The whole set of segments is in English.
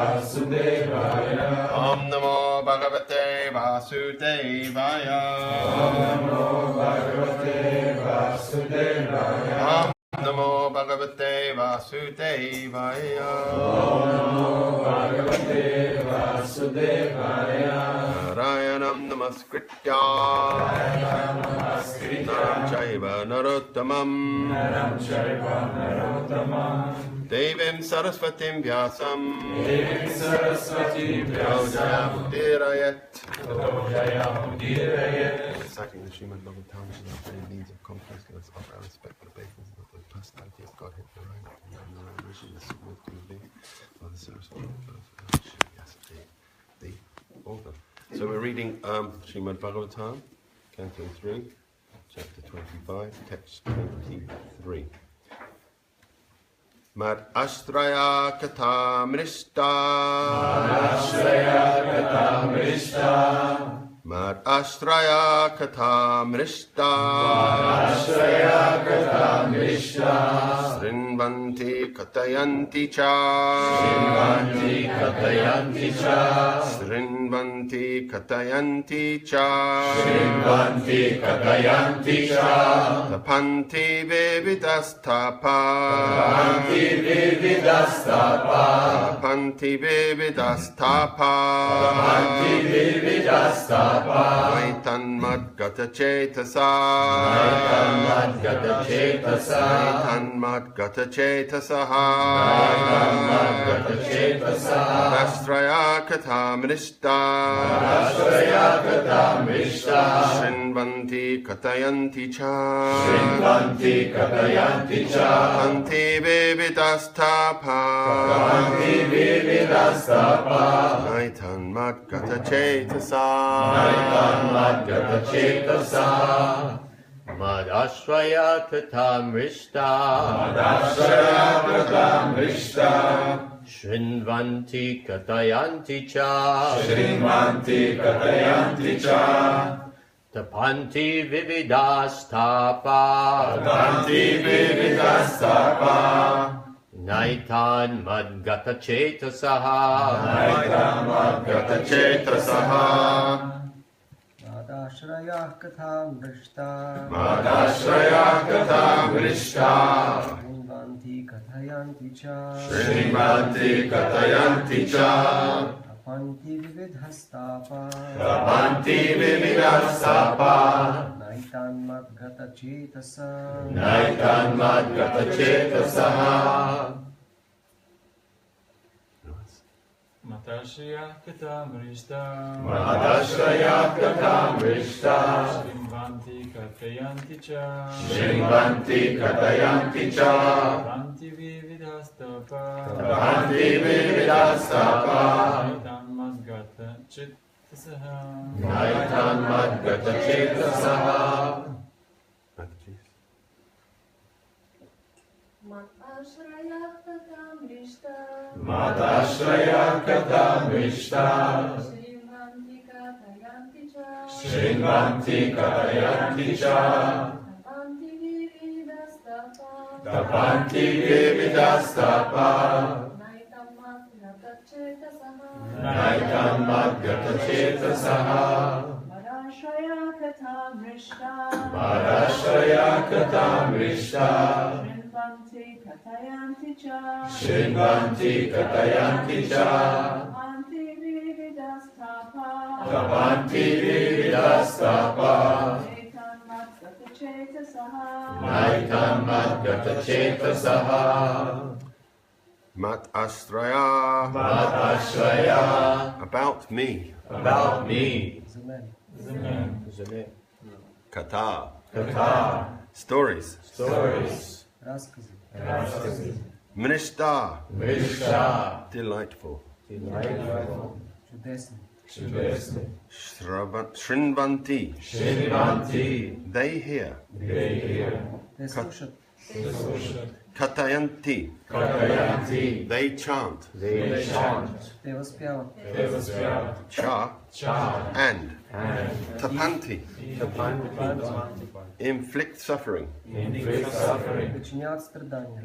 Vasudevaya. Om Namo Bhagavate Vasudevaya. Om Namo Bhagavate Vasudevaya. Om Namo Bhagavate Vasudevaya. Om Namo Bhagavate Vasudevaya. Narayanam Namaskritya Naram Chaiva Narottamam Devim Saraswatim Vyasam Reciting the Srimad Bhagavatam is not any means of conquest. Let us offer our respect for the faithfulness of the personality of Godhead, the right and the wishing the significant being of the Saraswati, the author. So we're reading Srimad Bhagavatam, Canto 3, Chapter 25, Text 23. Mad Ashtraya Katha Mrishta. Mad Ashraya Katha Mrishta. Srinvanti Katayanti Cha. Srinvanti Katayanti Cha. Tapanti Vividastapa. Tapanti Vividastapa. Naitan Madgata Chetasa. Naitan Madgata Chetasaha. Ashraya Katha Mrishta. Srinvanti Katayanti Cha. Tapanti Vividastapa. Naitan Madgata Chetasa. Madashraya Katamrishta. Shrinvanti Katayanti Cha. Tapanti Vividastapa. Naitan Madgata Chetasaha. Madashraya Katamrishta. Srinvanti Katayanti Cha. Tapanti Vividhastapa. Naitan Madgata Chetasa. Madashraya Katamrishta. Srinvanti Katayanti Cha. Tapanti Vividhastapa. Naitan Madgata Chetasaha. Madashraya Katamrishta. Srinvanti Katayanti Cha. Tapanti Vividastapa. Naitan Madgata Chetasaha. Madashraya Katamrishta. Srinvanti Katayanti Cha. Tapanti Vividastapa. Naitan Madgata Chetasaha. Mat Ashraya. About me. Katha. Stories. Рассказы. Mrishta. Delightful. Чудесный. Shrinvanti. They hear. Те слушат. Katayanti. They chant. Те воспяват. Cha. And. Tapanti. Inflict suffering. Причиняват страдания.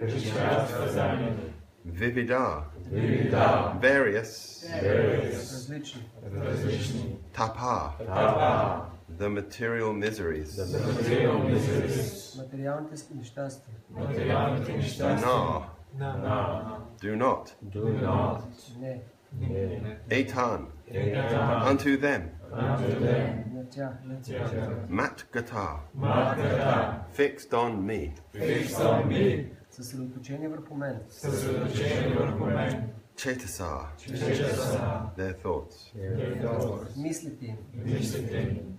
Vivida, Vivida, various, различни, различни, tapa, Tapa, the material miseries, material miseries, материалните нещастия, материалните нещастия, na, do not, do not, не, etan, etan, unto them, unto them, на тях, matgata, Matgata, fixed on me, fixed on me, съсредоточени върху мен, съсредоточени върху мен, chetasa, чеса, their thoughts. мислите им, мислите им.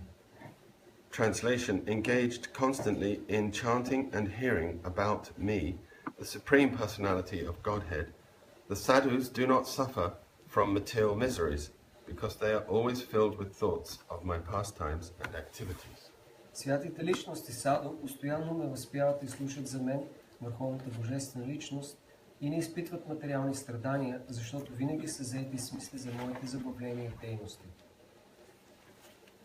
Translation, engaged constantly in chanting and hearing about me, the Supreme Personality of Godhead, the sadhus do not suffer from material miseries because they are always filled with thoughts of my pastimes and activities. святите личности Садо постоянно ме възпяват и слушат за мен, върховната божествена личност, и не изпитват материални страдания, защото винаги са заети с мисли за моите забавления и дейности.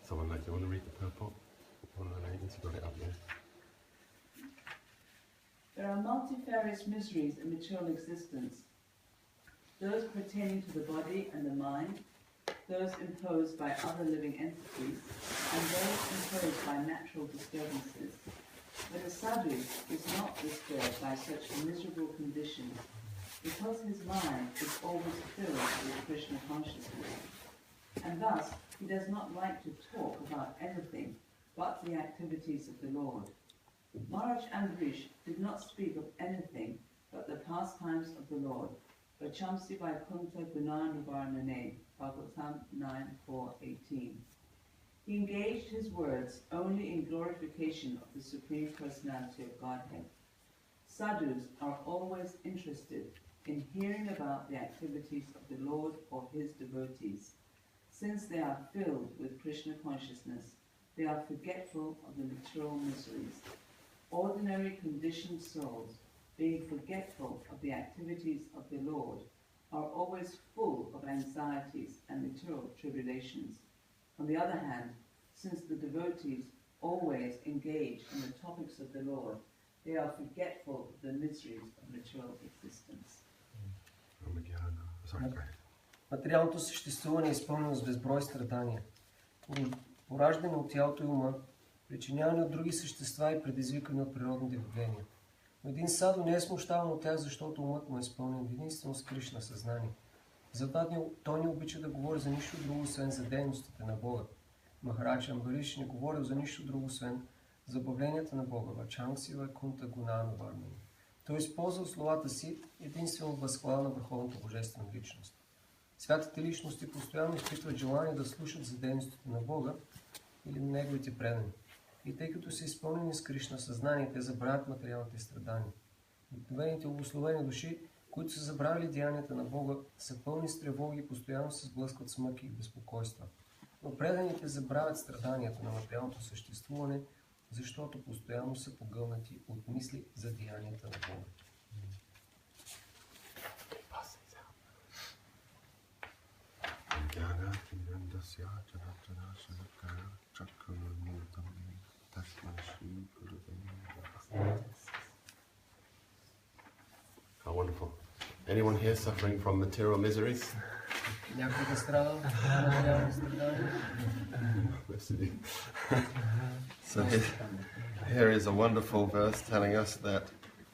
Someone like, you want to read the purport? One of the ladies, you got it up there. There are multifarious miseries in material existence. Those pertaining to the body and the mind, those imposed by other living entities, and those imposed by natural disturbances. But a sadhu is not disturbed by such miserable conditions because his mind is always filled with Krishna consciousness. And thus, he does not like to talk about anything but the activities of the Lord. Maharaj Ambarish did not speak of anything but the pastimes of the Lord. Vachamsi Vaikuntha Gunanavarnane, Bhagavatam 9:4-18. He engaged his words only in glorification of the Supreme Personality of Godhead. Sadhus are always interested in hearing about the activities of the Lord or his devotees. Since they are filled with Krishna consciousness, they are forgetful of the material miseries. Ordinary conditioned souls, being forgetful of the activities of the Lord, are always full of anxieties and material tribulations. On the other hand, since the devotees always engage in the topics of the Lord, they are forgetful of the miseries of material existence. Sorry, go ahead. Материалното съществуване е изпълнено с безброй страдания, пораждане от тялото и ума, причинявани от други същества и предизвикани от природните явления. Но един садо не е смущаван от тях, защото умът му е изпълнен единствено с Кришна съзнание. Затова той не обича да говори за нищо друго, освен за дейностите на Бога. Махарадж Амбариш не говорил за нищо друго, освен забавленията на Бога. Вачангси Вайкунта Gunanavarnane. Той използвал словата си единствено възхвала на върховната божествена личност. Святите личности постоянно изпитват желание да слушат за дейностите на Бога или на неговите предани. И тъй като са изпълнени с Кришна съзнание, те забравят материалните страдания. Обикновените обусловени души, които са забравили деянията на Бога, са пълни с тревоги и постоянно се сблъскват с мъки и безпокойства. Но преданите забравят страданията на материалното съществуване, защото постоянно са погълнати от мисли за деянията на Бога. How wonderful. Anyone here suffering from material miseries? Някой да страда от материални страдания? So here is a wonderful verse telling us that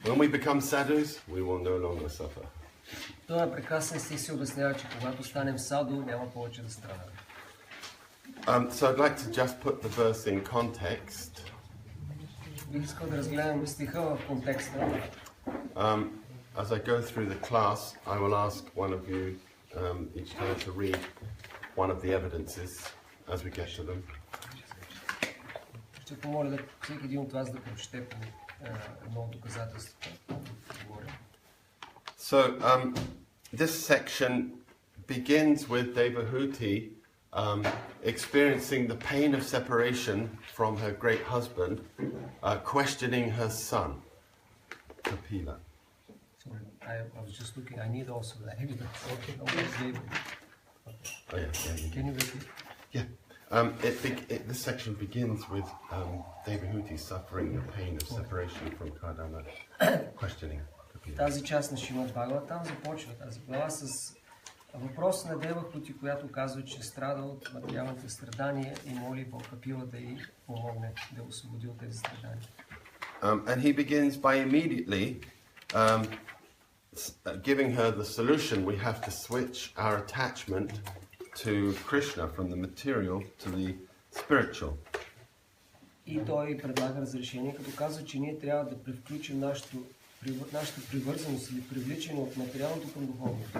when we become sadhus, we will no longer suffer. Това е прекрасен стих си обяснява, че когато станем саду, няма повече да страдаме. So I'd like to just put the verse in context. Бих искал да разгледам стиха в контекста. As I go through the class, I will ask one of you each time to read one of the evidences as we get to them. Ще помоля да всеки един от вас да прочете едно от доказателствата. So this section begins with Devahuti experiencing the pain of separation from her great husband, questioning her son, Kapila. Sorry, I was just looking. I need also the evidence. Okay. Oh yeah, Can you repeat? yeah. This section begins with Devahuti suffering the pain of separation from Kardama, questioning kapila. Тази част на Шримад Бхагаватам започва тази глава с въпроса на Дева Хути, която казва, че страда от материалните страдания и моли Бог Капила да й помогне да освободи от тези страдания. And he begins by immediately giving her the solution. We have to switch our attachment to Krishna from the material to the spiritual. И той предлага разрешение, като казва, че ние трябва да превключим нашата привързаност или привличане от материалното към духовното.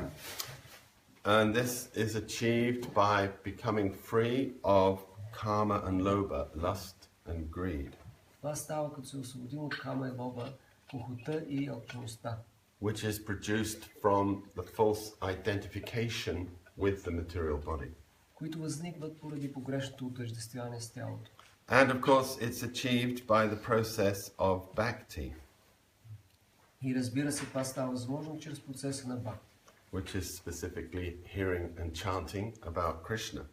And this is achieved by becoming free of karma and lobha, lust and greed, Това става като се освободим от кама и лоба, похота и алчността, which is produced from the false identification with the material body. които възникват поради погрешното отъждествяване с тялото. And of course, it's achieved by the process of bhakti, И разбира се, това става възможно чрез процеса на бхакти, which is specifically hearing and chanting about Krishna.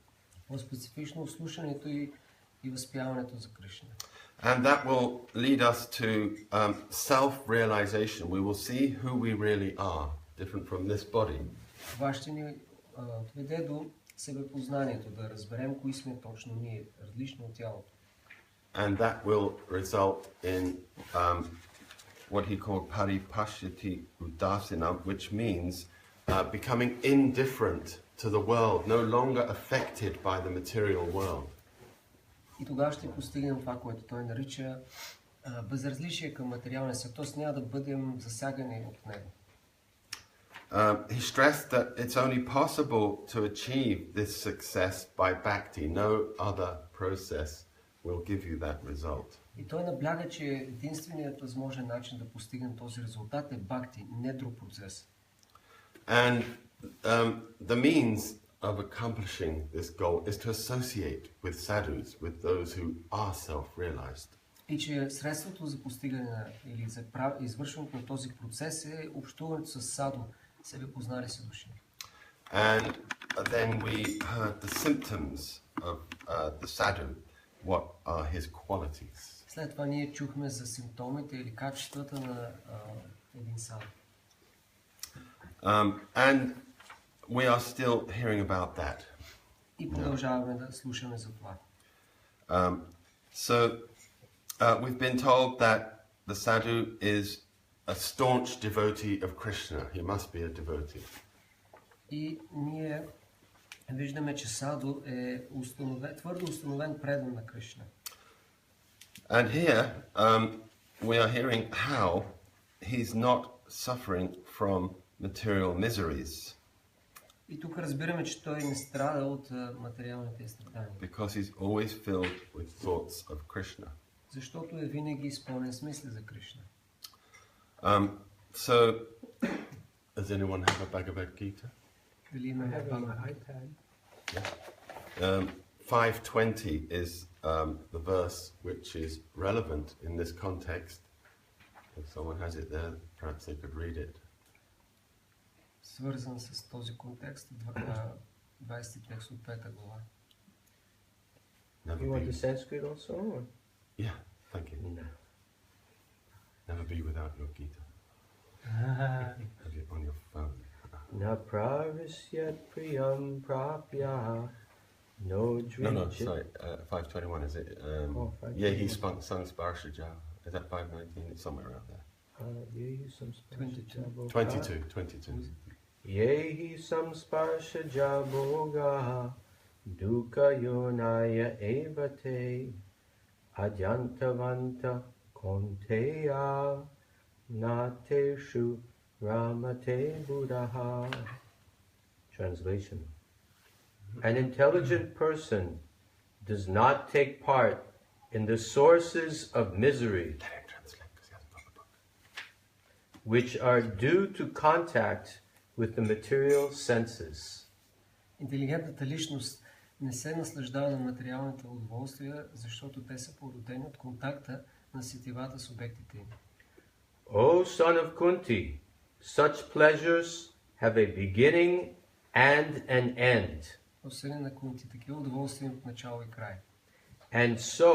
по-специфично слушането и възпяването за Кришна. And that will lead us to self-realization. We will see who we really are, different from this body. Това ще ни доведе до себепознанието, да разберем кои сме точно ние, различно от тялото. And that will result in what he called paripashyati udasina, which means becoming indifferent to the world, no longer affected by the material world. И тогава ще постигнем това, което той нарича безразличие към материалния свят, т.е. няма да бъдем засягани от него. He stressed that it's only possible to achieve this success by bhakti. No other process will give you that result. И той набляга, че единственият възможен начин да постигнем този резултат е бхакти, не друг процес. And the means of accomplishing this goal is to associate with sadhus, with those who are self-realized. И че средството за постигане на, или за извършването на този процес е общуването с саду, себепознали се души. And then we heard the symptoms of the sadhu, what are his qualities. След това ние чухме за симптомите или качествата на един саду. And we are still hearing about that. И продължаваме да слушаме за това. So we've been told that the sadhu is a staunch devotee of Krishna. He must be a devotee. И ние виждаме, че саду е твърдо установен предан на Кришна. And here we are hearing how he's not suffering from material miseries. И тук разбираме, че той не страда от материалните страдания. Because he's always filled with thoughts of Krishna. Защото е винаги изпълнен с мисли за Кришна. So, does anyone have a Bhagavad Gita? Дали има iPad. 520 is the verse which is relevant in this context. If someone has it there, perhaps they could read it. Свързан с този контекст, 20 текст от 5 глава. You want the Sanskrit also? Or? Yeah, thank you. No. Never be without your Gita. Have it on your phone. Na pravisyat priyam prapya no dream. No, sorry. 521 is it? 521. Yeah, he sung Sparshaja. Is that 519? It's somewhere around there. 22. Yehi samsparsha jaboga dukkha yonaya evate adyantavanta konteya nateshu ramate buddha. Translation. An intelligent person does not take part in the sources of misery which are due to contact with the material senses. Интелигентната личност не се наслаждава на материалните удоволствия, защото те са породени от контакта на сетивата с обектите им. O son of Kunti, such pleasures have a beginning and an end. О сине на Кунти, такива удоволствия имат начало и край. And so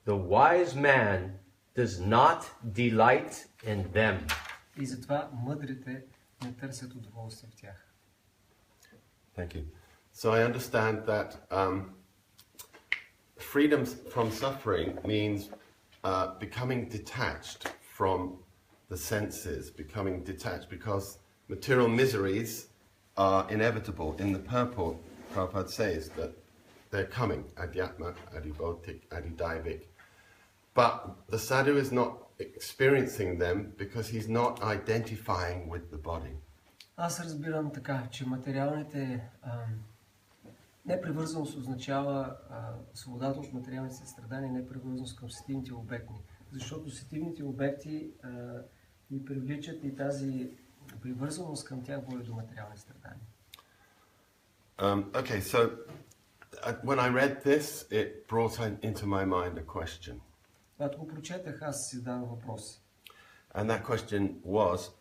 the wise man does not delight in them. И затова мъдрите не търсят удоволствие в тях. Thank you. So I understand that freedom from suffering means becoming detached from the senses, becoming detached because material miseries are inevitable. In the purport, Prabhupada says that they're coming, adhyatma, adhibautik, adhidaivic. But the sadhu is not experiencing them because he's not identifying with the body. Аз разбирам така, че материалните непривързаност означава свободата от материалните страдания, непривързаност към сетивните обекти. Защото сетивните обекти ни привличат и тази привързаност към тях води до материални страдания. Okay, so when I read this, it brought into my mind a question. Когато го прочетах, аз си задавам въпрос. And that question was,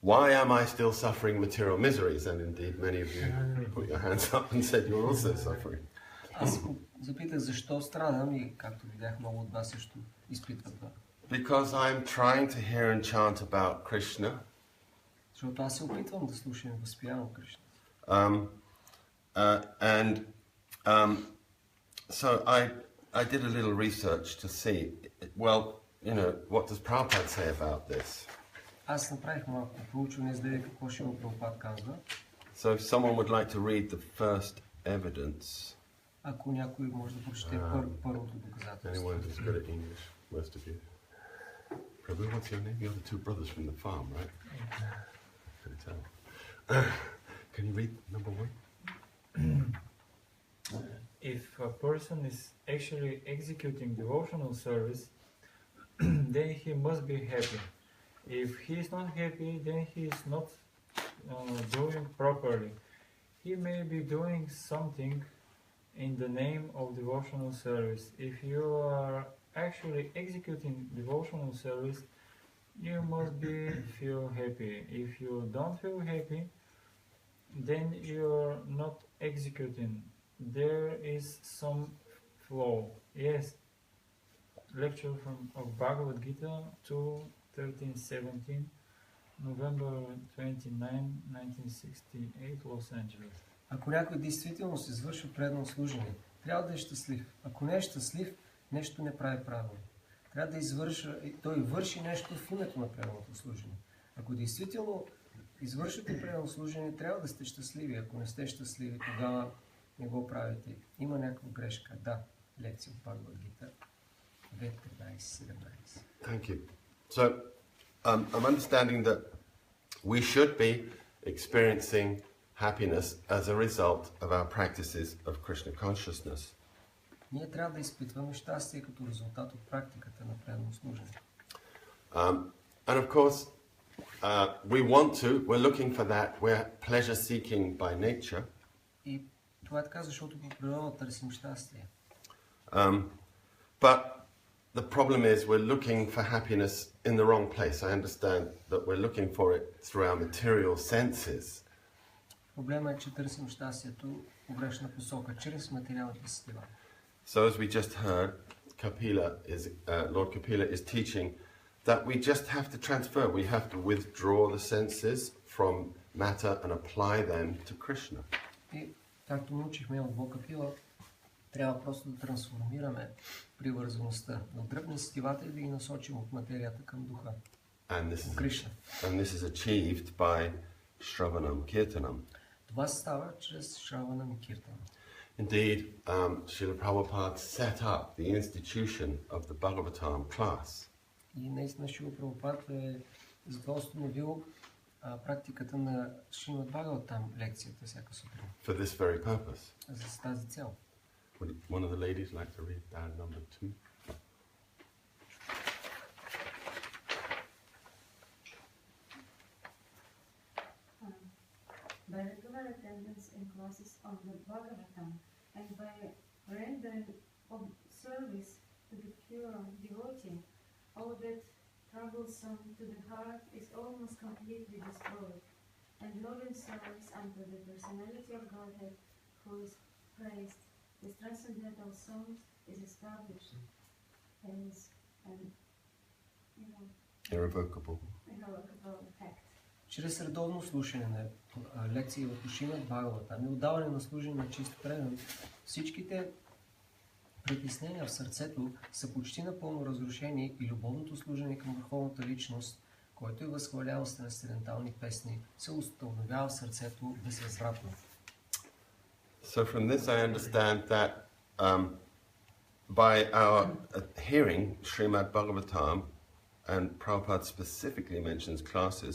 why am I still suffering material miseries? And indeed, many of you put your hands up and said you're also suffering. Аз го запитах защо страдам и, както видях, много от вас също изпитват това. Because I'm trying to hear and chant about Krishna. Защото аз се опитвам да слушам и възпявам Кришна. So I did a little research to see, well, you know, what does Prabhupada say about this? Аз направих малко проучване, за да видя какво Шрила Прабхупад казва. So if someone would like to read the first evidence. Ако някой може да прочете първото доказателство. Anyone who's good at English, most of you. Prabhu, what's your name? You're the two brothers from the farm, right? Can you tell? Can you read number 1? If a person is actually executing devotional service, then he must be happy. If he is not happy, then he is not doing properly. He may be doing something in the name of devotional service. If you are actually executing devotional service, you must feel happy. If you don't feel happy, then you're not executing. There is some flaw. Yes. Lecture of Bhagavad Gita 2:13-17, November 29, 1968, Los Angeles. Ако някой действително се извършва предно служение, трябва да е щастлив. Ако не е щастлив, нещо не прави правилно. Трябва да той върши нещо в името на предното служение. Ако действително извършвате предно служение, трябва да сте щастливи. Ако не сте щастливи, тогава не го правите. Има някаква грешка. Да, лекция в Бхагавад Гита 2:13-17. Thank you. So, I'm understanding that we should be experiencing happiness as a result of our practices of Krishna consciousness. Ние трябва да изпитваме щастие като резултат от практиката на предно служение. And of course, we want to, we're looking for that, we're pleasure seeking by nature. И това е така, защото по природа търсим щастие. But the problem is we're looking for happiness in the wrong place. I understand that we're looking for it through our material senses. Проблема е, че търсим щастието в грешна посока, чрез материалните сетива. So as we just heard, Lord Kapila is teaching that we just have to transfer. We have to withdraw the senses from matter and apply them to Krishna. И както научихме от Бог Капила, трябва просто да трансформираме привързаността, да отдръпнем сетивата и да ги насочим от материята към духа. Кришна. And this is achieved by Shravanam Kirtanam. Това става чрез Шраванам и Киртанам. Indeed, Srila Prabhupada set up the institution of the Bhagavatam class. И наистина Шрила Прабхупад затова установил практиката на Шримад Бхагаватам лекцията всяка сутрин. For this very purpose. За тази цел. Would one of the ladies like to read down number 2? By regular attendance in classes on the Bhagavatam and by rendering of service to the pure devotee, all that troublesome to the heart is almost completely destroyed, and loving service unto the personality of Godhead, who is praised, this transcendental source is established as an Irrevocable. fact. Чрез редовно слушане на лекции в Шримад Бхагаватам и отдаване на служение на чист предан, всичките притеснения в сърцето са почти напълно разрушени и любовното служение към върховната личност, който е възхвалява с трансцендентални песни, се установява в сърцето безвъзвратно. So from this I understand that by our hearing Srimad Bhagavatam, and Prabhupada specifically mentions classes,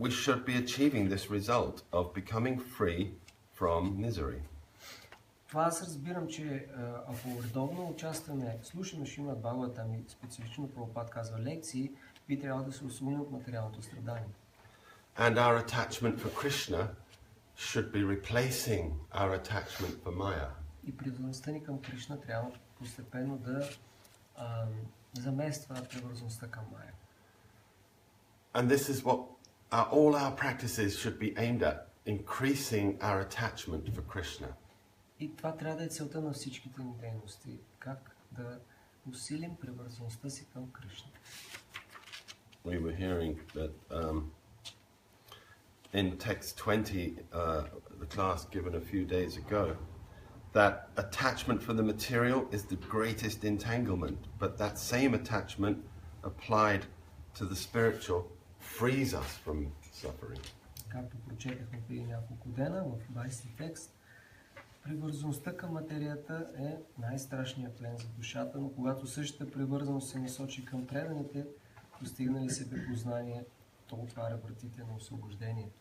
we should be achieving this result of becoming free from misery. Това аз разбирам, че ако редовно участваме, слушаме Шримад Бхагаватам и специфично Прабхупад казва лекции, би трябвало да се освободим от материалното страдание. And our attachment for Krishna should be replacing our attachment for Maya. И привързаността ни към Кришна трябва постепенно да замества привързаността към Майя. And this is what all our practices should be aimed at, increasing our attachment for Krishna. И това трябва да е целта на всичките ни дейности. Как да усилим привързаността си към Кришна. We were hearing that in text 20, the class given a few days ago, that attachment for the material is the greatest entanglement, but that same attachment applied to the spiritual frees us from suffering. Както прочетахме преди няколко дена в 20 текст, привързаността към материята е най-страшният плен за душата, но когато същата привързаност се насочи към преданите, постигнали себе познание, то отваря вратите на освобождението.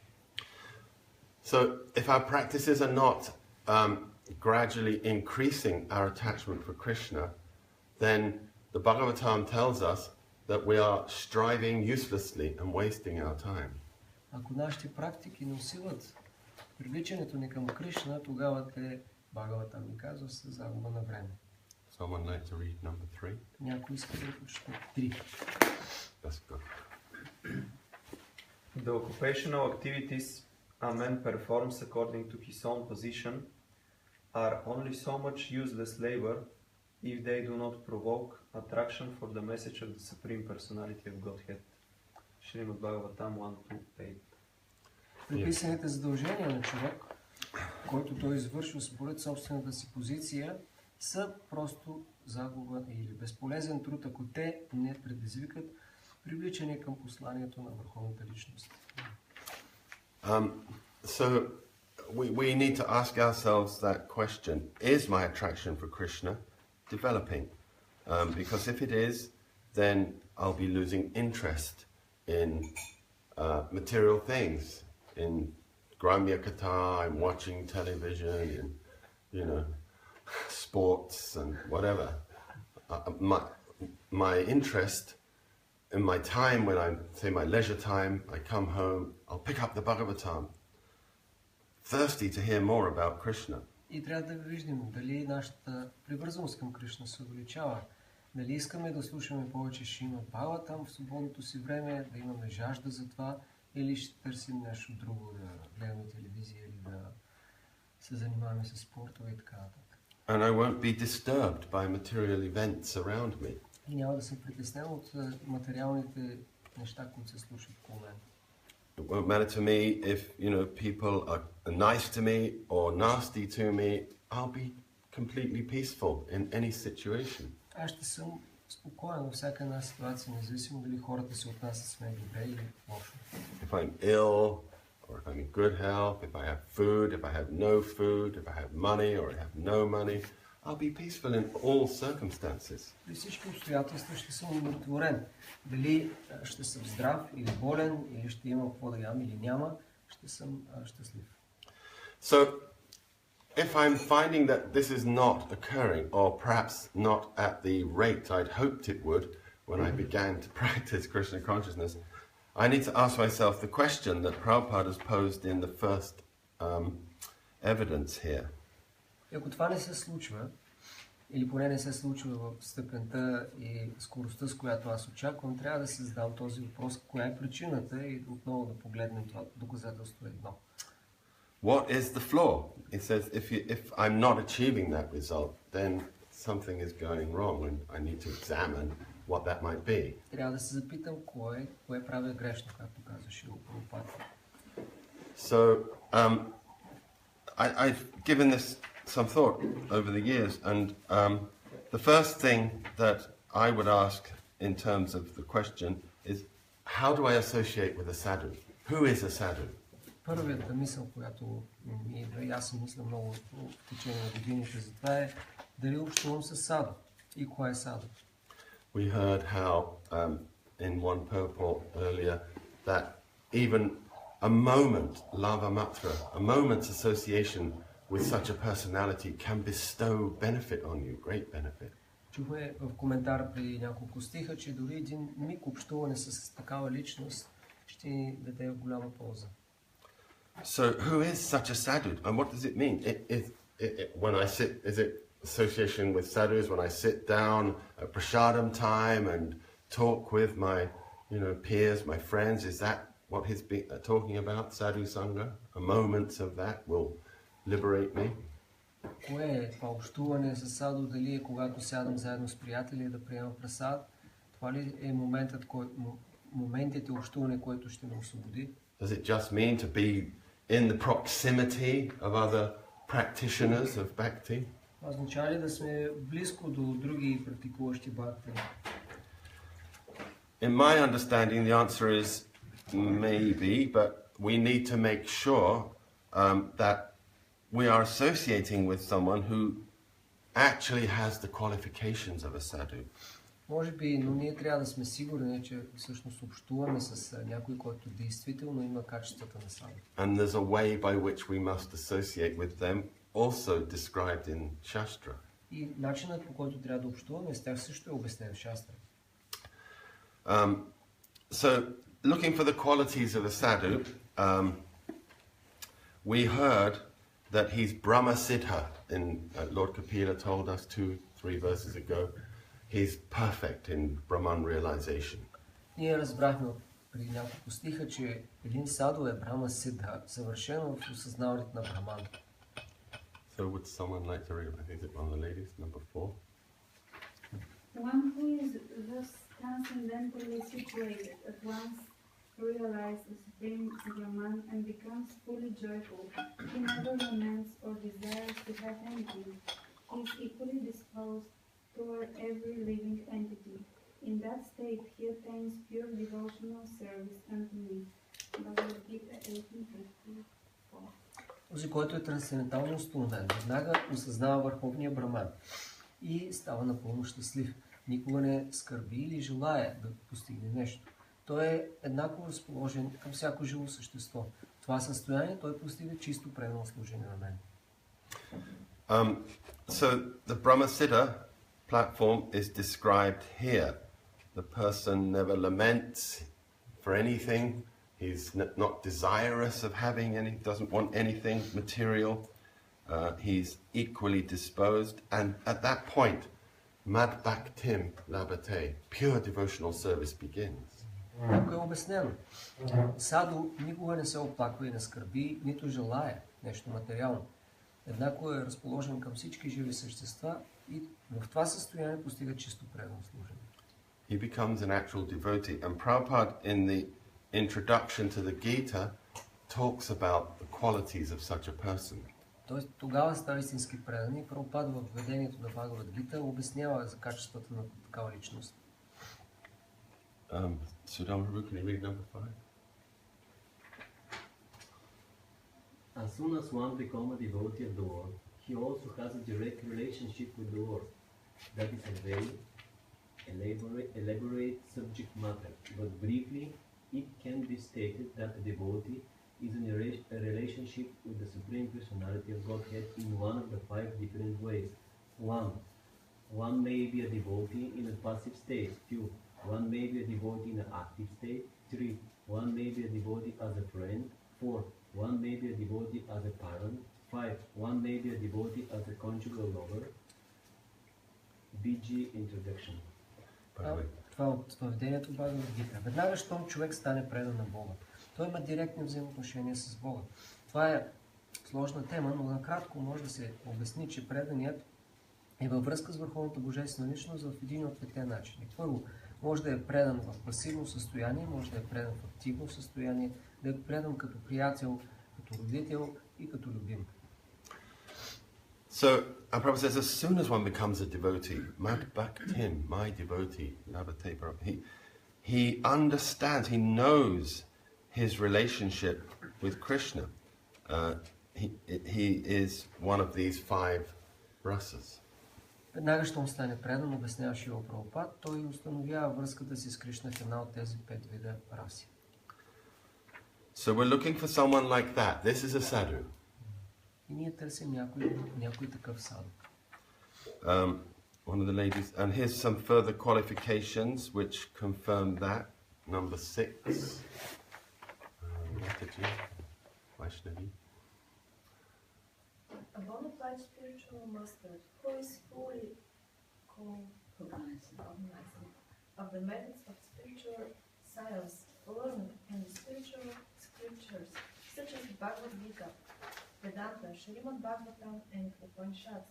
So if our practices are not gradually increasing our attachment for Krishna, then the Bhagavatam tells us that we are striving uselessly and wasting our time. Ако нашите практики не усилват привличането ни към Кришна, тогава те, Бхагаватам ни казва, са загуба на време. Someone like to read number 3? Някой иска да прочете 3. Let's go. The occupational activities a man performs according to his own position are only so much useless labor if they do not provoke attraction for the message of the Supreme Personality of Godhead. Шримад Бхагаватам 1.2.8. Приписаните задължения на човек, който той извършва според собствената си позиция, са просто загуба или безполезен труд, ако те не предизвикат привличане към посланието на върховната личност. So we need to ask ourselves that question: is my attraction for Krishna developing? Because if it is, then I'll be losing interest in material things, in Gramya Katha, in watching television, in, you know, sports and whatever. My interest in my time, when I say my leisure time, I come home, I'll pick up the Bhagavatam, thirsty to hear more about Krishna. И трябва да виждаме дали нашата привързаност към Кришна се увеличава. Дали искаме да слушаме повече Шримад Бхагаватам в свободното си време, да имаме жажда за това, или ще търсим нещо друго, да гледаме телевизия или да се занимаваме с спортове и така нататък. And I won't be disturbed by material events around me. И няма да съм притеснен от материалните неща, които се случват около мен. It won't matter to me if, you know, people are nice to me or nasty to me. I'll be completely peaceful in any situation. Аз ще съм спокоен във всяка една ситуация, независимо дали хората се отнасят с мен добре или лошо. If I'm ill, or if I'm in good health, if I have food, if I have no food, if I have money or I have no money, I'll be peaceful in all circumstances. При всички обстоятелства ще съм удовлетворен. Дали ще съм здрав или болен, или ще имам какво да ям или няма, ще съм щастлив. So, if I'm finding that this is not occurring, or perhaps not at the rate I'd hoped it would when I began to practice Krishna consciousness, I need to ask myself the question that Prabhupada has posed in the first evidence here. И ако това не се случва, или поне не се случва в степента и скоростта, с която аз очаквам, трябва да си задам този въпрос, коя е причината и отново да погледнем това доказателство едно. What is the flaw? It says if I'm not achieving that result, then something is going wrong and I need to examine what that might be. Трябва да се запитам кое правя грешно, както казваше Прабхупада. So I've given this some thought over the years, and the first thing that I would ask in terms of the question is, how do I associate with a sadhu? Who is a sadhu? Първата мисъл, която ми идва, и аз съм мисля много в течение на годините за това е дали общувам с саду и кой е саду. We heard how in one purport earlier that even a moment, lava matra, a moment's association with such a personality can bestow benefit on you, great benefit. Чухме в коментар преди няколко стиха, че дори един миг общуване с такава личност ще ни даде голяма полза. So who is such a sadhu, and what does it mean? When I sit, is it association with sadhus when I sit down at prasadam time and talk with my, peers, my friends? Is that what he's talking about? Sadhu sangha, a moment of that will liberate me. Кое е това общуване с саду? Дали е когато сядам заедно с приятели да приема прасад? Това ли е моментите общуване, което ще ме освободи? Does it just mean to be in the proximity of other practitioners of bhakti? Означава ли да сме близко до други практикуващи бхакти? In my understanding, the answer is maybe, but we need to make sure that we are associating with someone who actually has the qualifications of a sadhu. Може би, но ние трябва да сме сигурни, че всъщност общуваме с някой, който действително има качествата на саду. And there's a way by which we must associate with them, also described in Shastra. И начинът, по който трябва да общуваме с тях, също е обяснен в Шастра. So, looking for the qualities of a sadhu, we heard that he's Brahma Siddha, Lord Kapila told us 2-3 verses ago. He's perfect in Brahman realization. Ние разбрахме преди няколко стиха, че един саду е Брахма Сидха, съвършено в осъзнаването на Брахман. So would someone like to read? I think it's one of the ladies, number 4. One who is thus transcendentally situated at once realizes the Supreme Brahman and becomes fully joyful. He never laments or desires to have anything. He is equally disposed toward every living entity. In that state, he attains pure devotional service unto me. Bhagavad Gita 18:54. Този, който е трансцендентално установен, веднага осъзнава върховния Брахман и става напълно щастлив. Никога не скърби или желая да постигне нещо. Той е еднакво разположен към всяко живо същество. В това състояние той постига чисто преданно служение на мен. So the Brahma Siddha platform is described here. The person never laments for anything. He's not desirous of having any, doesn't want anything material. He's equally disposed. And at that point, Mad Bhaktim Labate, pure devotional service begins. Ако е обяснено, саду никога не се оплаква и не скърби, нито желая нещо материално. Еднакво е разположен към всички живи същества и в това състояние постига чисто преданно служение. He becomes an actual devotee. And Prabhupada in the introduction to the Gita talks about the qualities of such a person. Тоест тогава става истински предан и Прабхупада в введението на Бхагавад Гита обяснява за качествата на такава личност. Sudam Prabhu, can you read number 5? As soon as one becomes a devotee of the Lord, he also has a direct relationship with the Lord. That is a very elaborate subject matter, but briefly it can be stated that a devotee is in a relationship with the Supreme Personality of Godhead in one of the 5 different ways. 1. One may be a devotee in a passive state. 2. One may be a devotee in an active state. 3. One may be a devotee as a friend. 4. One may be a devotee as a parent. 5. One may be a devotee as a conjugal lover. BG Introduction. Това от въведението в Бхагавад Гита. Веднага, щом човек стане предан на Бога, той има директни взаимоотношения с Бога. Това е сложна тема, но накратко може да се обясни, че преданият е във връзка с върховната божествена личност в един от двете начини. Първо, може да е предан в пасивно състояние, може да е предан в активно състояние, да е предан като приятел, като родител и като любим. So, our Prabhupada says, as soon as one becomes a devotee, Mad Bhaktin, my devotee, he understands, he knows his relationship with Krishna. He is one of these 5 rasas. Веднага щом стане предан, обяснява Шрила Прабхупад, той установява връзката си с Кришна в една от тези 5 вида раси. So we're looking for someone like that. This is a sadhu. И ние търсим някой такъв саду. One of the ladies, and here's some further qualifications which confirm that. Number 6. Vaishnavi. A bona fide spiritual master who is fully cognizant of the methods of spiritual science learned in the spiritual scriptures such as the Bhagavad Gita, Vedanta, Srimad Bhagavatam, and Upanishads,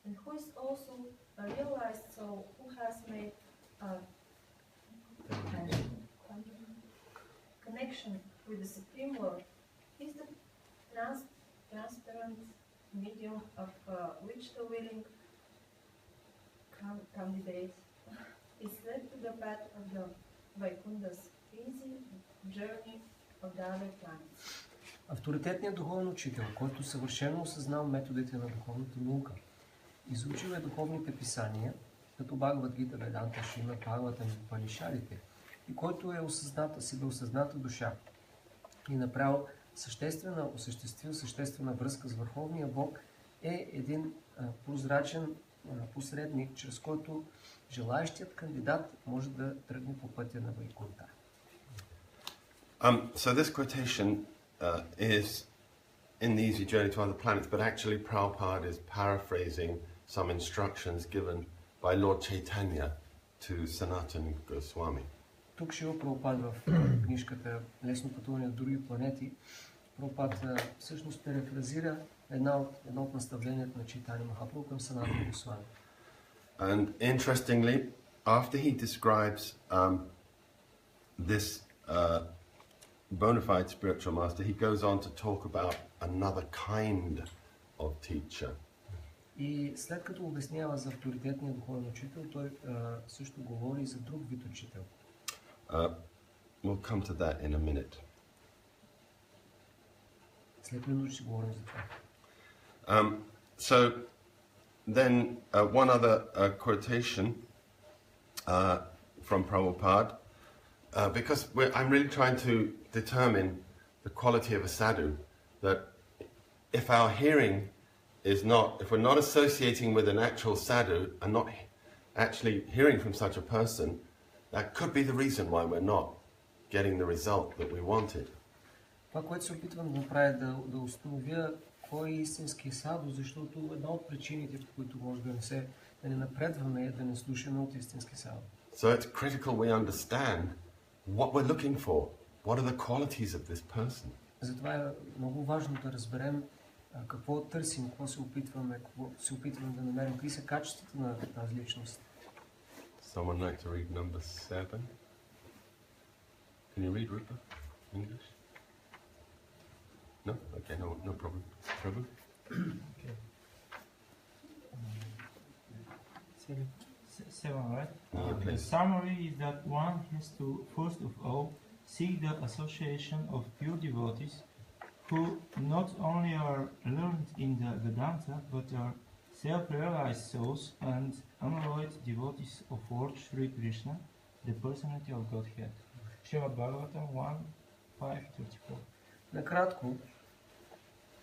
and who is also a realized soul who has made a connection with the Supreme Lord, is the transparent medium of which the willing candidate is led to the path of the Vaikunthas, easy journey of the other planets. Авторитетният духовен учител, който съвършено осъзнал методите на духовната наука, изучил е духовните писания, като Бхагавад Гита, Веданта, Шримад Бхагаватам и Упанишадите, и който е осъзната душа и осъществил съществена връзка с Върховния Бог, е един прозрачен посредник, чрез който желаещият кандидат може да тръгне по пътя на Вайкунта. So this quotation is in the Easy Journey to Other Planets, but actually Prabhupada is paraphrasing some instructions given by Lord Chaitanya to Sanatana Goswami. Тук Шрила Прабхупад в книжката Лесно пътуване в други планети, Прабхупад всъщност перефразира едно от наставленията на Чайтания Махапрабху към Санатана Госвами. And interestingly, after he describes this bona fide spiritual master, he goes on to talk about another kind of teacher. И след като обяснява за авторитетния духовен учител, той също говори за друг вид учител. We'll come to that in a minute. След минути ще говорим за това. So then one other quotation from Prabhupada, because I'm really trying to determine the quality of a sadhu, that if our hearing is not, if we're not associating with an actual sadhu and not actually hearing from such a person, that could be the reason why we're not getting the result that we wanted. Това, което се опитвам да направя, да установя кой е истински саду, защото една от причините, по които може да не напредваме, е да не слушаме от истински саду. So it's critical we understand what we're looking for. What are the qualities of this person? Затова е много важно да разберем какво търсим, какво се опитваме да намерим, какви са качествата на тази личност. Someone like to read number 7? Can you read, Rupa? English? No? Okay, no problem. Prabhu? Okay. 7, right? Yeah, The please. summary is that one has to, first of all, seek the association of pure devotees who not only are learned in the Vedanta, but are self-realized souls and unalloyed devotees of Lord Sri Krishna, the personality of Godhead. Srimad Bhagavatam 1.5.34. Накратко,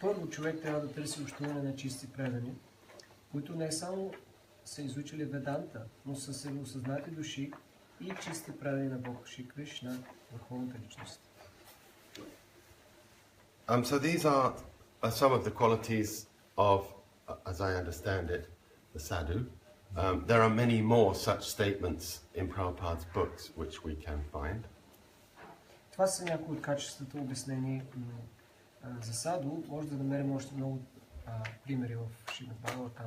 първо човек трябва да търси общуване на чисти предани, които не само са изучили Веданта, но са се осъзнати души и чисти предани на Бог Шри Кришна, върховната личност. So these are some of the qualities of, as I understand it, the sadhu. There are many more such statements in Prabhupada's books which we can find. Това са някои от качествата, обяснени за саду. Може да намерим още много примери в Шримад Бхагаватам.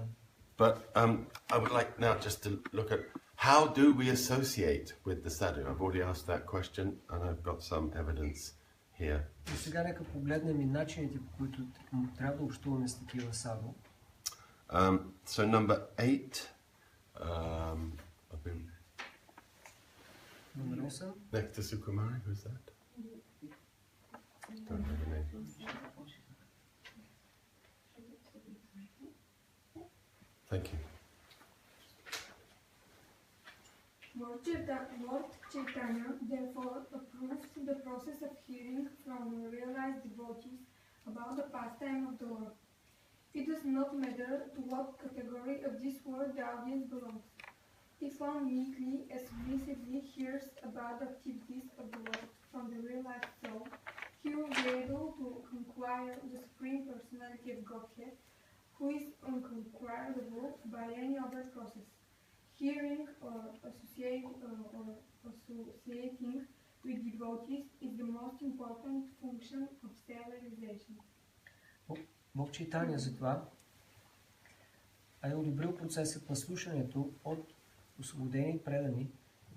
But I would like now just to look at how do we associate with the sadhu? I've already asked that question and I've got some evidence here. И сега нека погледнем и начините, по които трябва да общуваме с такива саду. So number 8, I've been Номер 8. next to Sukumari, who's that? Don't know the name. Thank you. Lord Chaitanya therefore approved the process of hearing from realized devotees about the pastime of the Lord. It does not matter to what category of this world the audience belongs. If one meekly and submissively hears about the activities of the Lord from the realized soul, he will be able to conquer the Supreme Personality of Godhead, who is unconquerable by any other process. Hearing or associating with devotees is the most important function of self-realization. Бог Чайтания затова е одобрил процесът на слушането от освободени предани,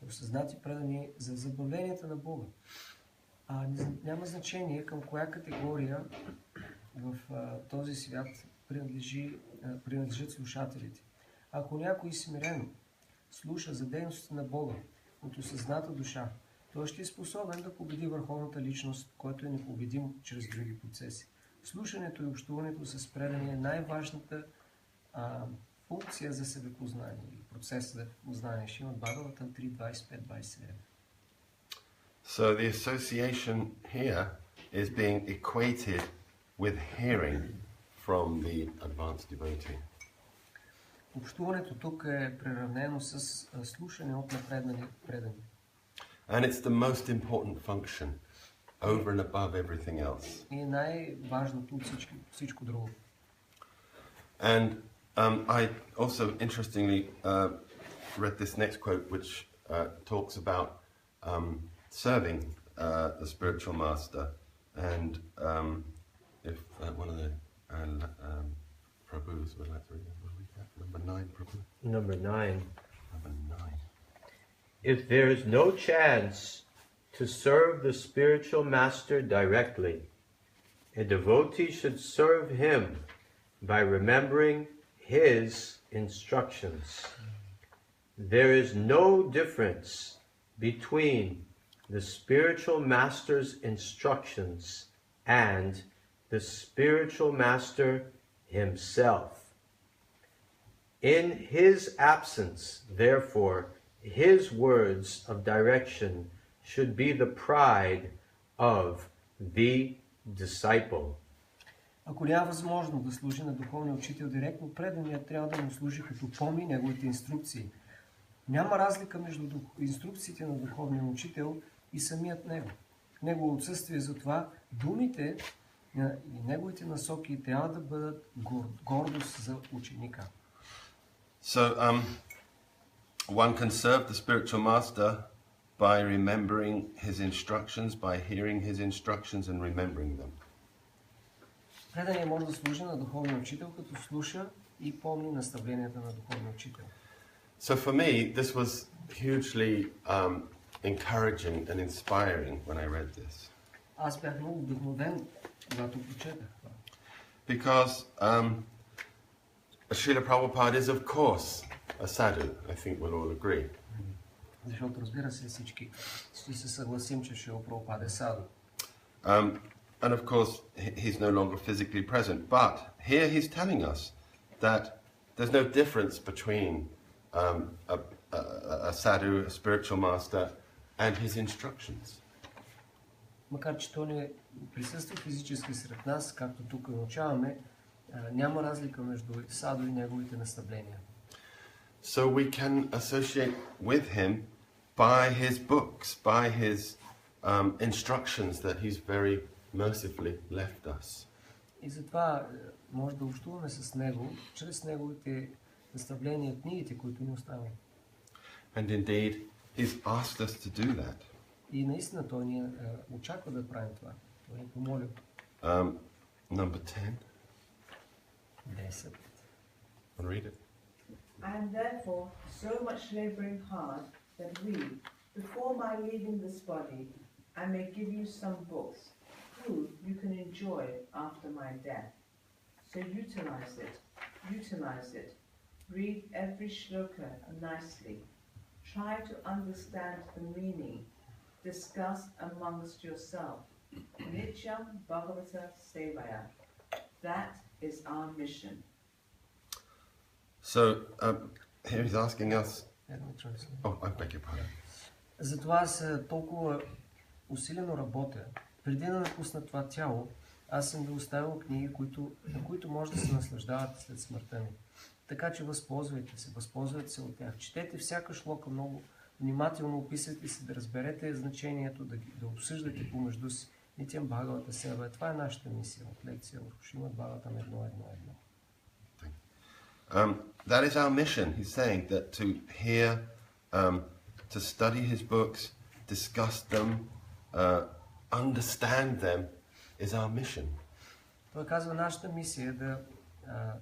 осъзнати предани за забавленията на Бога. Няма значение към коя категория в този свят принадлежат слушателите. Ако някой смирено слуша за дейностите на Бога от осъзната душа, той ще е способен да победи върховната личност, който е непобедим чрез други процеси. Слушането и общуването с предание е най-важната функция за себепознание или процес за познание. Шримад Бхагаватам 3.25-27. So the association here is being equated with hearing from the advanced devotee. Общуването тук е приравнено с слушане от напреднали предани. And it's the most important function over and above everything else. И най-важното от всичко друго. And I also interestingly read this next quote which talks about serving the spiritual master, and if one of the Prabhus would like to read that. Number 9, Prabhu. Number 9. Number 9. If there is no chance to serve the spiritual master directly, a devotee should serve him by remembering his instructions. There is no difference between the spiritual master's instructions and the spiritual master himself. In his absence, therefore, his words of direction should be the pride of the disciple. Ако няма възможност да служи на духовния учител директно, преданият трябва да му служи като помни неговите инструкции. Няма разлика между инструкциите на духовния учител и самият него. Негово отсъствие за това, думите и неговите насоки трябва да бъдат гордост за ученика. So, one can serve the spiritual master by remembering his instructions, by hearing his instructions and remembering them. Предание може да служи на духовния учител, като слуша и помни наставленията на духовния учител. So for me, this was hugely encouraging and inspiring when I read this. Аз бях много вдъхновен, когато прочетах това. Because Srila Prabhupada is, of course, a sadhu. I think we'll all agree. Защото, разбира се, всички ще се съгласим, че Шрила Прабхупада е саду. And of course, he's no longer physically present. But here he's telling us that there's no difference between a sadhu, a spiritual master, and his instructions. Макар че той не присъства физически сред нас, както тук научаваме, няма разлика между саду и неговите наставления. So we can associate with him by his books, by his instructions that he's very mercifully left us. И затова може да общуваме с него, чрез неговите наставления, книгите, които ни оставя. And indeed, he's asked us to do that. И наистина той ни очаква да правим това. Той ни помоли. Number 10. 10. I'll read it. I am therefore so much laboring hard that we, before my leaving this body, I may give you some books, food you can enjoy after my death. So utilize it. Read every shloka nicely. Try to understand the meaning. Discuss amongst yourself. Nityam Bhagavata Sevaya. That is our mission. So, here he's asking us... Oh, I beg your pardon. Затова аз толкова усилено работя. Преди да напусна това тяло, аз съм ви оставил книги, на които може да се наслаждавате след смъртта ми. Така че възползвайте се от тях. Четете всяка шлока много внимателно, описвайте се, да разберете значението, да обсъждате помежду си. Нитям Бхагавата Сева. Това е нашата мисия от лекция в Шримад Бхагаватам 1.1.1. That is our mission. He's saying that to hear, to study his books, discuss them, understand them is our mission. Той казва, нашата мисия е да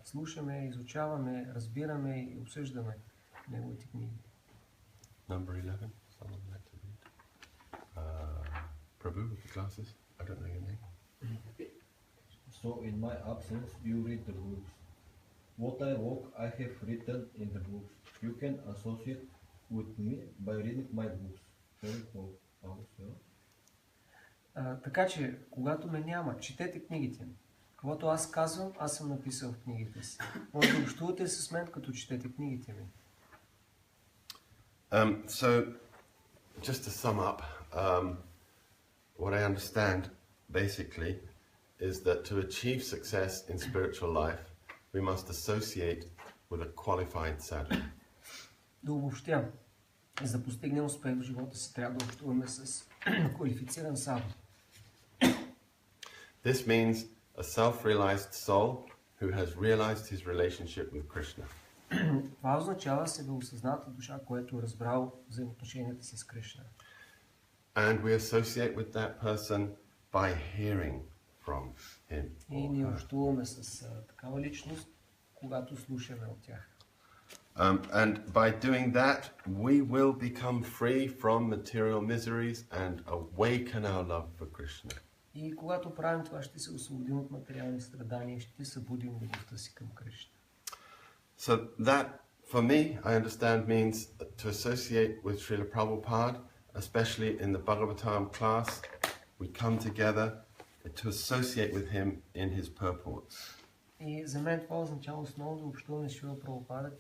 слушаме, изучаваме, разбираме и обсъждаме неговите книги. Number 11. Someone like to read. Prabhu with the glasses. I don't know your name. So in my absence, you read the books. What I wrote, I have written in the books. You can associate with me by reading my books. Така че, когато ме няма, четете книгите ми. Каквото аз казвам, аз съм написал в книгите си. Може да общувате с мен, като четете книгите ми. So, just to sum up, what I understand basically is that to achieve success in spiritual life, we must associate with a qualified sadhu. Да обобщя, за да постигнем успех в живота си, трябва да общуваме с квалифициран саду. This means a self-realized soul who has realized his relationship with Krishna. Това означава себеосъзната душа, което е разбрал взаимоотношенията си с Кришна. And we associate with that person by hearing from him. И ние общуваме с такава личност, когато слушаме от тях. And by doing that, we will become free from material miseries and awaken our love for Krishna. И когато правим това, ще се освободим от материални страдания и ще събудим любовта си към Кришна. So that, for me, I understand means to associate with Srila Prabhupada, especially in the Bhagavatam class. We come together to associate with him in his purports. И за мен това означава основно да общуваме с Шрила Прабхупада,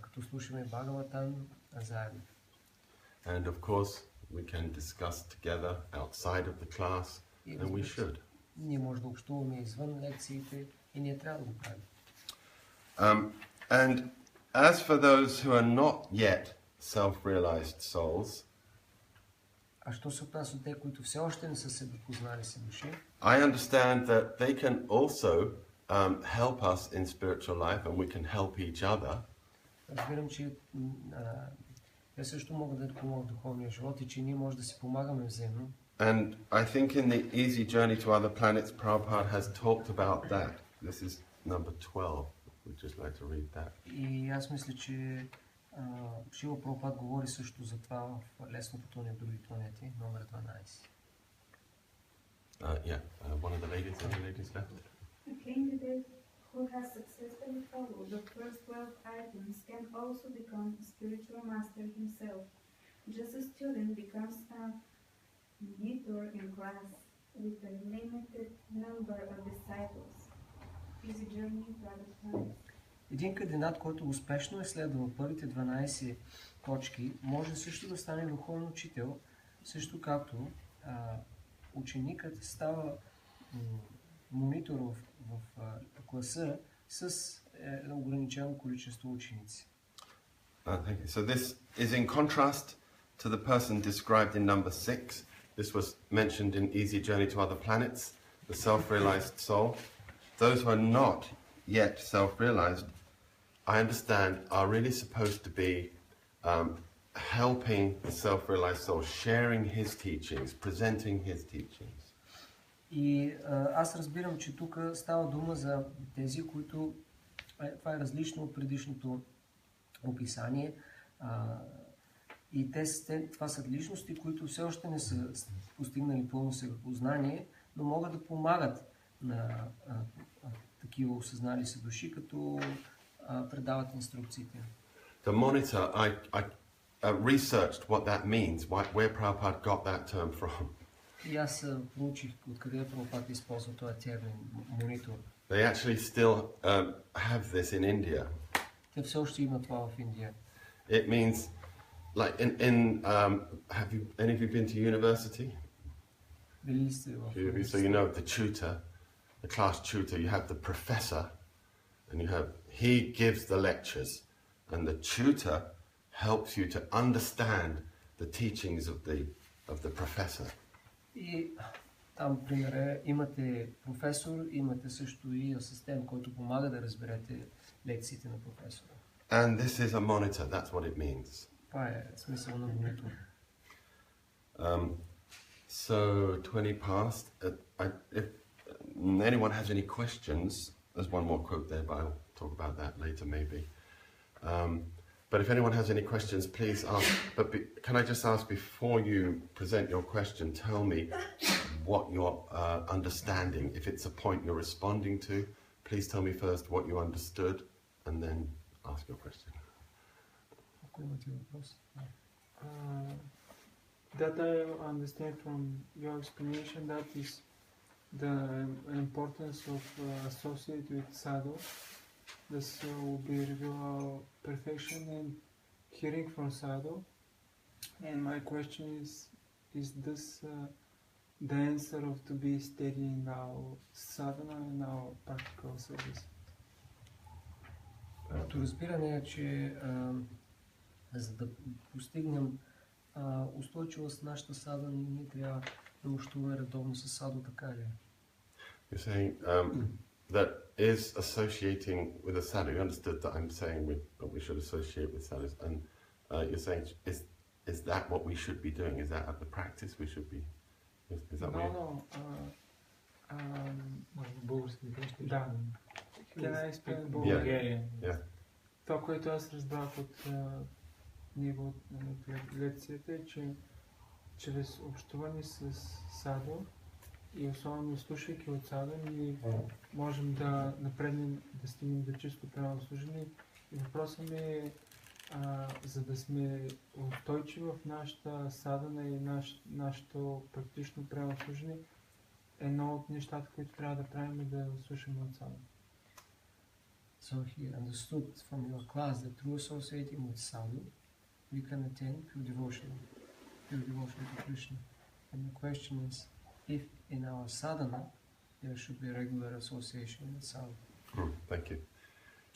като слушаме Бхагаватам заедно. And of course, we can discuss together outside of the class, and we should. Ние може да общуваме извън лекциите и ние трябва да го правим. And as for those who are not yet self-realized souls, А що се отнася от те, които все още не са се допознали си души, I understand that they can also help us in spiritual life, and we can help each other. разбирам, че те също могат да помогнат в духовния живот и че ние може да си помагаме взаимно. And I think in the Easy Journey to Other Planets, Prabhupada has talked about that. This is number 12. We'd just like to read that. И аз мисля, че Шрила Прабхупад говори също за това в Лесно пътуване в други планети, номер 12. One of the ladies, any ladies left? A candidate who has successfully followed the first 12 items can also become a spiritual master himself. Just a student becomes a monitor in class with a limited number of disciples. Easy journey to other planets. Един кандидат, който успешно е следвал първите 12 точки, може също да стане духовен учител, също както ученикът става монитор в класа с ограничено количество ученици. So this is in contrast to the person described in number 6. This was mentioned in Easy Journey to Other Planets, the self-realized soul. Those who are not yet self-realized, I understand, are really supposed to be helping the self-realized soul, sharing his teachings, presenting his teachings. И аз разбирам, че тук става дума за тези, които Това е различно от предишното описание. И това са личности, които все още не са постигнали пълно себепознание, но могат да помагат на такива осъзнали се души, като предават инструкциите. The monitor, I researched what that means, where Prabhupada got that term from. И аз проучих откъде Прабхупада използва този термин монитор. They actually still have this in India. Те все още имат това в Индия. It means, like have you any of you been to university? Били сте в So you know the tutor, the class tutor. You have the professor, and he gives the lectures, and the tutor helps you to understand the teachings of the professor. И там, пример, имате професор, имате също и асистент, който помага да разберете лекциите на професора. And this is a monitor, that's what it means. Това е смисъл на монитор. So 20 past. If anyone has any questions, there's one more quote there, but I'll talk about that later maybe. But if anyone has any questions, please ask. But can I just ask, before you present your question, tell me what you're understanding. If it's a point you're responding to, please tell me first what you understood, and then ask your question. Ако имате въпрос. That I understand from your explanation, that is the importance of associate with sadhu. This will be reveal perfection and hearing from sadhu. And my question is this the answer of to be steady in our sadhana and our practical service? Моето разбиране е, че за да постигнем устойчивост в нашата садана, ние трябва да общуваме редовно с саду, така ли? You're saying that is associating with a sadhu. You understood that I'm saying that we should associate with sadhus, and you're saying is that what we should be doing? Is that the practice we should be? Is that what? No. Да. Can I explain Bulgarian? Yeah. Това, което аз разбрах от него от лекцията е, че чрез общуване с садо и особено слушайки от садо, ние можем да напреднем, да стигнем до чисто правослужение. И въпросът ми е, за да сме устойчиви в нашата садана и нашето практично правослужение, едно от нещата, които трябва да правим е да слушаме от садо. So he understood from your class that through associating with sadhu, we can attain pure devotion to Krishna. And the question is, if in our sadhana there should be regular association with sadhu. Thank you.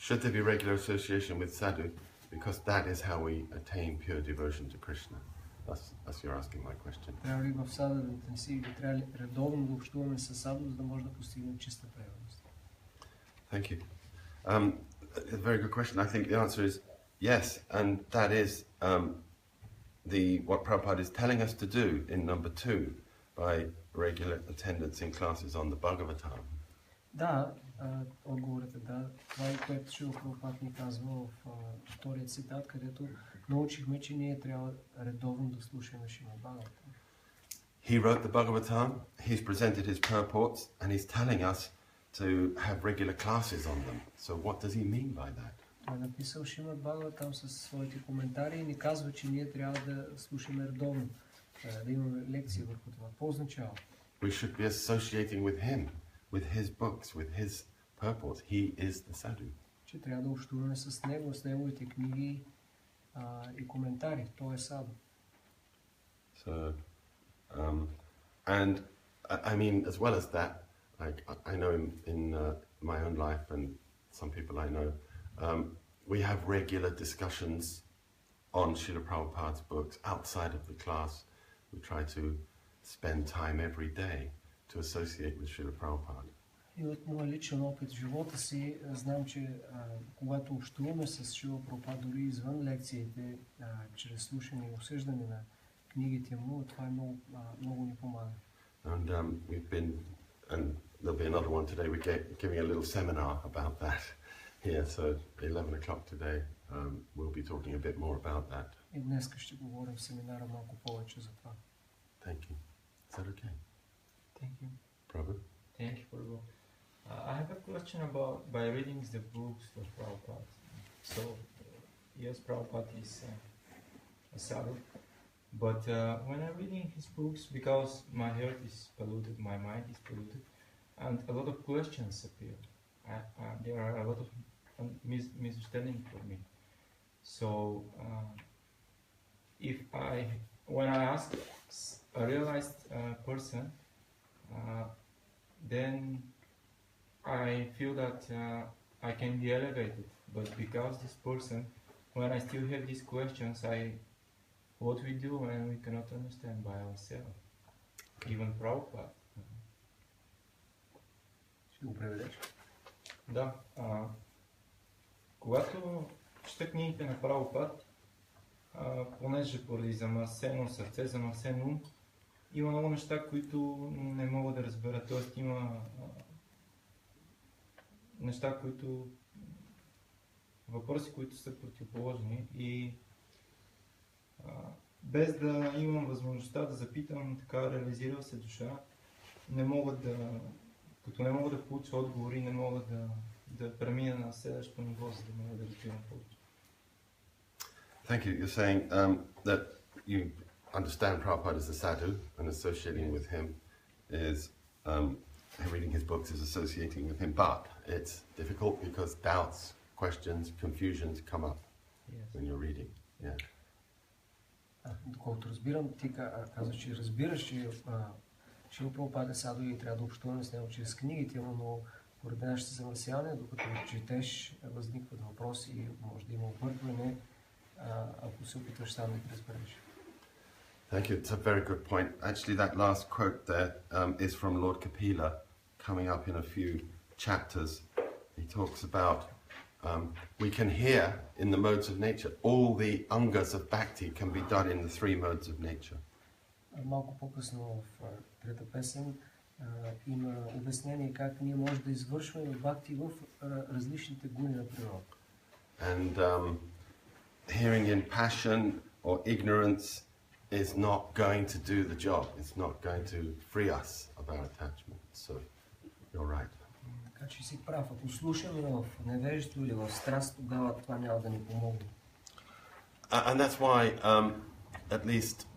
Should there be regular association with sadhu? Because that is how we attain pure devotion to Krishna. That's you're asking my question. Трябва ли в сада да интенсивно, трябва ли редовно да общуваме с саду, за да може да постигнем чиста преданост? Thank you. A very good question. I think the answer is yes, and that is what Prabhupada is telling us to do in number 2 by regular attendance in classes on the Bhagavatam. Да, отговорът е да. Това е което Шрила Прабхупада ни казва в втория цитат, където научихме, че ние трябва редовно да слушаме Шримад Бхагаватам. He wrote the Bhagavatam, he's presented his purports, and he's telling us to have regular classes on them. So what does he mean by that? Той е написал Шримад Бхагаватам със своите коментари и ни казва, че ние трябва да слушаме редовно, да имаме лекции върху това. Какво означава? We should be associating with him, with his books, with his purports. He is the sadhu. Че трябва да общуваме с него, с неговите книги и коментари. Той е саду. So, and I mean, as well as that, I know in my own life and some people I know, we have regular discussions on Srila Prabhupada's books outside of the class. We try to spend time every day to associate with Srila Prabhupada. И от моя личен опит в живота си, знам, че когато общуваме с Шрила Прабхупада, дори извън лекциите, чрез слушане и обсъждане на книгите му, това е много ни помага. And we've been, and there'll be another one today, we're giving a little seminar about that. here, so at 11 o'clock today we'll be talking a bit more about that. И днес ще говорим в семинара малко повече за това. Thank you. Is that okay? Thank you. Prabhu? Thank you, Prabhu. I have a question about by reading the books of Prabhupada. So, yes, Prabhupada is a sadhu, but when I'm reading his books, because my heart is polluted, my mind is polluted, and a lot of questions appear. There are a lot of misunderstanding for me. So, when I ask a realized person, then I feel that I can be elevated. But because this person, when I still have these questions, what we do when we cannot understand by ourselves, even Prabhupada. Ще го преведеш? Да. Когато чета книгите на Прабхупад, понеже поради замърсено сърце, замърсен ум, има много неща, които не мога да разбера. Тоест има неща, въпроси, които са противоположни и без да имам възможността да запитам така реализирал се душа, като не мога да получа отговори, не мога да премина на следващото ниво, за да мога да разбирам повече. Thank you. You're saying that you understand Prabhupada as a sadhu, and associating with him is, reading his books is associating with him, but it's difficult because doubts, questions, confusions come up when you're reading. Yeah. Доколкото разбирам, ти казваш, че разбираш, че Шрила Прабхупада е саду и трябва да общуваме с него чрез книгите, но поради нашите замърсявания, докато четеш, възникват въпроси и може да има объркване, ако се опитваш сам да ги разбереш. Thank you. It's a very good point. Actually, that last quote there is from Lord Kapila, coming up in a few chapters. He talks about we can hear in the modes of nature. All the angas of bhakti can be done in the three modes of nature. Малко по-късно в трета песен има обяснение как ние можем да извършваме бхакти в различните гуни на природа. And hearing in passion or ignorance is not going to do the job. It's not going to free us of our attachment. So you're right. Така че си прав. Ако слушаме в невежество или в страст, тогава това няма да ни помогне. And that's why, at least,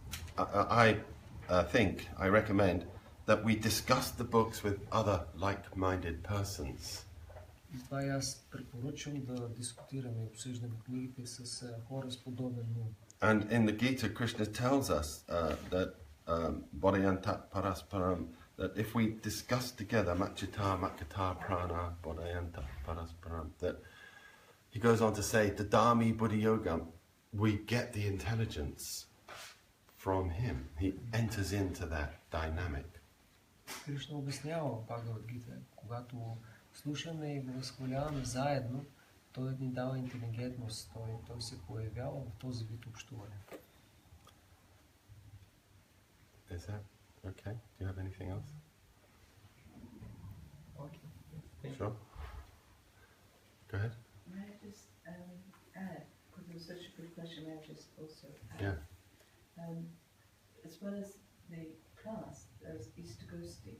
I recommend that we discuss the books with other like-minded persons. И това и аз препоръчвам да дискутираме и обсъждаме книгите с хора с подобен ум. And in the Gita, Krishna tells us that bodhayanta parasparam, that if we discuss together machita makata prana bodhayanta parasparam, that he goes on to say dadami buddhi yogam, we get the intelligence from him. He enters into that dynamic. Кришна обяснява в Бхагавад Гита, когато слушаме и го възхваляваме заедно, той ни дава интелигентност, той се появява в този вид общуване. Is that okay? Do you have anything else? Okay. Sure. Go ahead. May I just add, because it was such a good question, may I just also add? Yeah. As well as the class, there's Easter Gosti.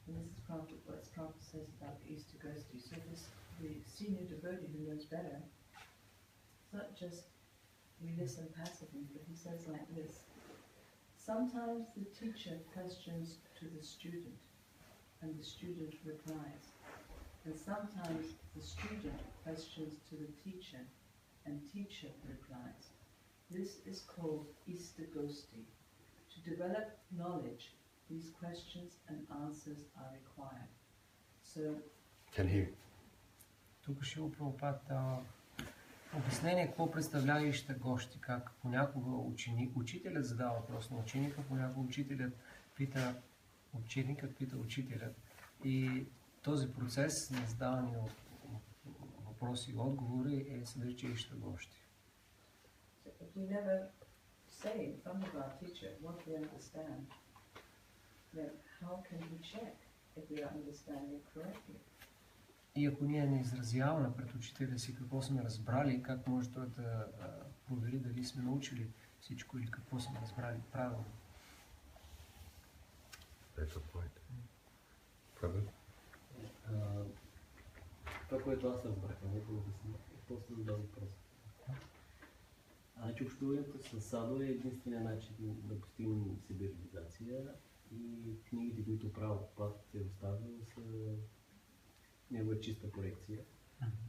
And this is what Prabhupada says about the Easter Gosti. So the senior devotee who knows better, it's not just we listen passively, but he says like this. Sometimes the teacher questions to the student, and the student replies. And sometimes the student questions to the teacher, and teacher replies. This is called Istagosti. To develop knowledge, these questions and answers are required. So, Can he? Тук Шрила Прабхупада дава обяснение какво представлява Ищагошти, как понякога учителят задава въпрос на ученика, понякога ученикът пита учителят. И този процес на задаване на въпроси и отговори се нарича Ищагошти. if we never say in front of our teacher what we understand, then how can we check if we are understanding correctly? И ако ние не изразяваме пред учителя си какво сме разбрали, как може той да провери дали сме научили всичко или какво сме разбрали правилно. Това, което аз разбрах, нека да обясня, после задам въпрос. Значи общуването с Садо е единствения начин да постигнем себереализация и книгите, които правил път е оставил, са негова чиста корекция.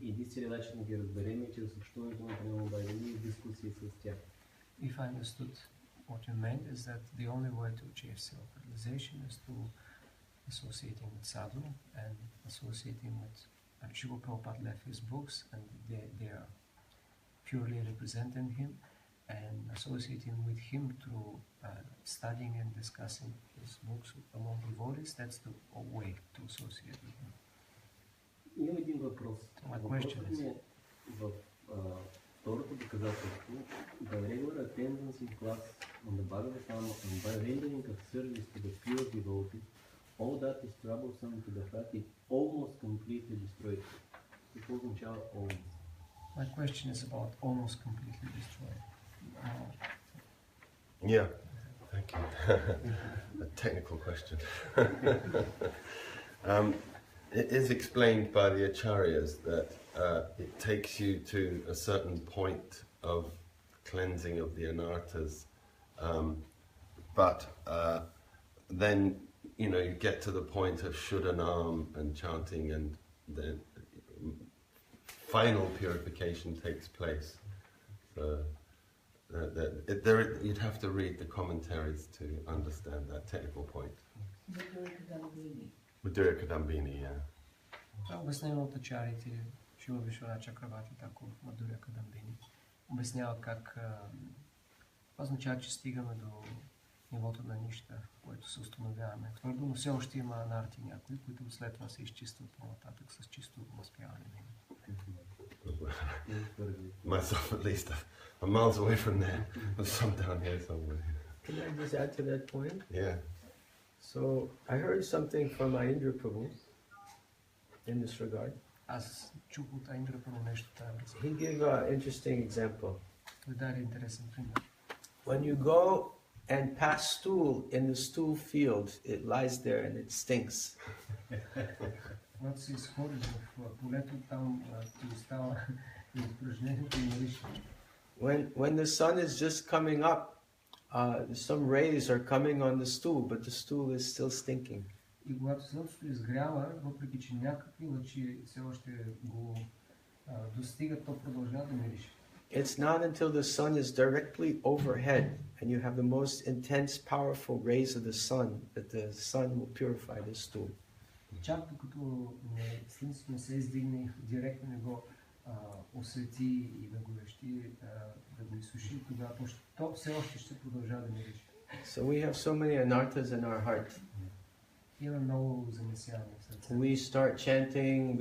И единственият начин да ги разберем е чрез общуването на преномобайдени и дискусии с тях. If I understood what you meant is that the only way to achieve self-realization is to associating with sadhu and associating with Srila Prabhupada left his books and they are purely representing him and associating with him through studying and discussing his books among devotees. That's the way to associate with him. Имам един въпрос. Въпросът ми е в второто доказателство. The regular attendance in class on the Bhagavatam and by rendering of service to the pure devotee, all that is troublesome to the heart is almost completely destroyed. Какво означава almost? My question is about almost completely destroyed. Yeah, thank you. A technical question. It is explained by the acharyas that it takes you to a certain point of cleansing of the anarthas, but then you get to the point of Shuddhanam and chanting, and then final purification takes place. So you'd have to read the commentaries to understand that technical point. Madhurya Kadambini, yeah. Това обяснено от ачарите, Шила Вишвара Чакравати Такур, Мадуря Кадамбини, обяснява как това означава, че стигаме до нивото на нища, което се установяваме твърдо, но все още има анарти някои, които след това се изчистват по-нататък с чисто възпяване на им. Myself at least, I'm miles away from there. There's some down here somewhere. Can I just add to that point? Yeah. So I heard something from Indra Prabhu in this regard. Аз чух от Индра Прабhu нещо тази връзка. He gave an interesting example. Той даде интересен пример. When you go and pass stool in the stool field, it lies there and it stinks. Когато се изходиш в полето, там ти остава и упражнението и мирише. When the sun is just coming up, some rays are coming on the stool, but the stool is still stinking. И когато слънцето изгрява, въпреки че някакви лъчи все още го достигат, то продължава да мирише. It's not until the sun is directly overhead and you have the most intense, powerful rays of the sun that the sun will purify the stool. Чак докато слънцето не се издигне и директно не го освети и да го вещи, да го изсуши, тогава то все още ще продължава да мирише. So we have so many anarthas in our heart. Има много замесяване в сърцето. We start chanting,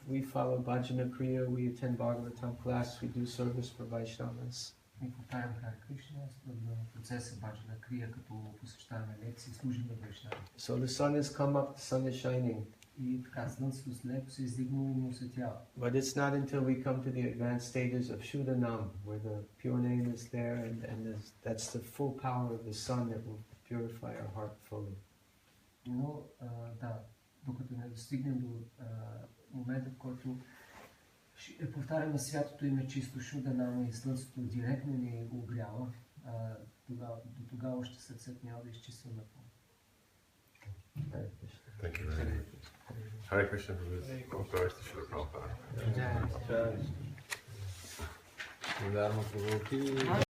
we follow Bhajana Kriya, we attend Bhagavatam class, we do service for Vaishnavas. Ние повтаряме Харе Кришна, следваме процеса Баджана Крия, като посещаваме лекции, служим на Вайшнави. So the sun has come up, the sun is shining. И така, слънцето леко се издигнало и ни осветява. But it's not until we come to the advanced stages of Shuddhanam, where the pure name is there, and that's the full power of the sun that will purify our heart fully. Но, да, докато не достигнем до момента, в който повтаряме святото име чисто Шуданама и слънцето директно ни го огрява, до тогава още сърцето няма да изчистваме напълно. Thank you very much. Hare Krishna Prabhu. All glories to Srila Prabhupada. Dharma Prabhu.